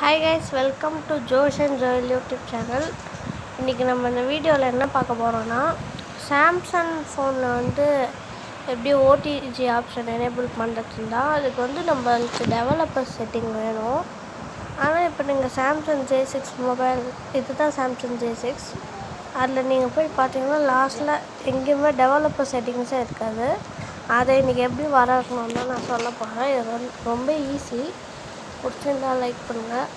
Hi guys, welcome to Josh and Joel YouTube channel. இன்றைக்கி நம்ம இந்த வீடியோவில் என்ன பார்க்க போகிறோன்னா, சாம்சங் ஃபோனில் எப்படி ஓடிஜி ஆப்ஷன் எனேபிள் பண்ணுறதுன்னு தான். அதுக்கு நம்மளுக்கு டெவலப்பர் செட்டிங் வேணும். ஆனால் இப்போ நீங்கள் சாம்சங் J6 மொபைல், இதுதான் சாம்சங் J6. அதில் நீங்கள் போய் பார்த்தீங்கன்னா லாஸ்ட்டில் எங்கேயுமே டெவலப்பர் செட்டிங்ஸே இருக்காது. அதை இன்றைக்கி எப்படி வரணும்னு தான் நான் சொல்ல போகிறேன். இது ரொம்ப ஈஸி. பிடிச்சிருந்தா லைக் பண்ணுங்கள்.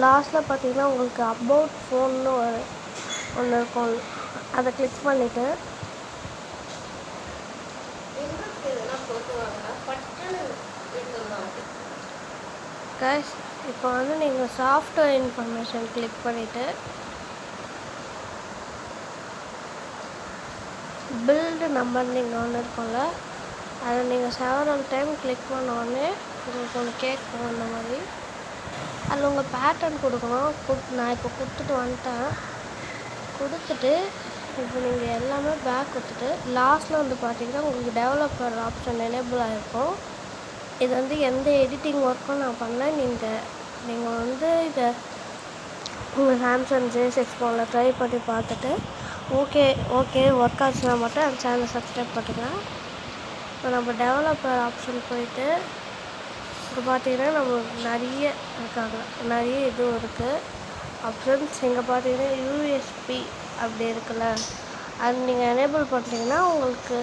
லாஸ்ட்டில் பார்த்தீங்கன்னா உங்களுக்கு அபவுட் ஃபோன்னு ஒன்று இருக்கும். அதை கிளிக் பண்ணிவிட்டு கைஸ், இப்போ நீங்கள் சாஃப்ட்வேர் இன்ஃபர்மேஷன் கிளிக் பண்ணிவிட்டு பில்டு நம்பர் நீங்கள் ஒன்று இருக்கும்ல, அதை நீங்கள் செவரல் டைம் கிளிக் பண்ண உடனே உங்களுக்கு ஒன்று கேட்கும். இந்த மாதிரி அதில் உங்கள் பேட்டர்ன் கொடுக்கணும். நான் இப்போ கொடுத்துட்டு வந்துட்டேன். கொடுத்துட்டு இப்போ நீங்கள் எல்லாமே பேக் கொடுத்துட்டு லாஸ்ட்டில் பார்த்தீங்கன்னா உங்களுக்கு டெவலப்பர் ஆப்ஷன் எனேபிள் ஆகிருக்கும். இது எந்த எடிட்டிங் ஒர்க்கும் நான் பண்ணேன். நீங்கள் இதை உங்கள் சாம்சங் J6 ஃபோனில் ட்ரை பண்ணி பார்த்துட்டு ஓகே ஒர்க் ஆச்சுன்னா மட்டும் அந்த சேனலை சப்ஸ்கிரைப் பண்ணுங்கள். இப்போ நம்ம டெவலப்பர் ஆப்ஷன் போயிட்டு இப்போ பார்த்தீங்கன்னா நம்மளுக்கு நிறைய இதுவும் இருக்குது ஆப்ஷன்ஸ். இங்கே பார்த்தீங்கன்னா யூஎஸ்பி அப்படி இருக்குல்ல, அது நீங்கள் எனேபிள் பண்ணிட்டீங்கன்னா உங்களுக்கு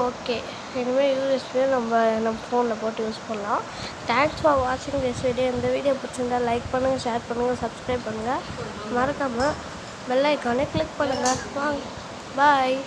ஓகே. இனிமேல் யூஎஸ்பியை நம்ம ஃபோனில் போட்டு யூஸ் பண்ணலாம். தேங்க்ஸ் ஃபார் வாட்சிங் திஸ் வீடியோ. இந்த வீடியோ பிடிச்சிருந்தால் லைக் பண்ணுங்கள், ஷேர் பண்ணுங்கள், சப்ஸ்கிரைப் பண்ணுங்கள். மறக்காமல் பெல் ஐக்கானே கிளிக் பண்ணுங்கள். வாங்க, பாய்.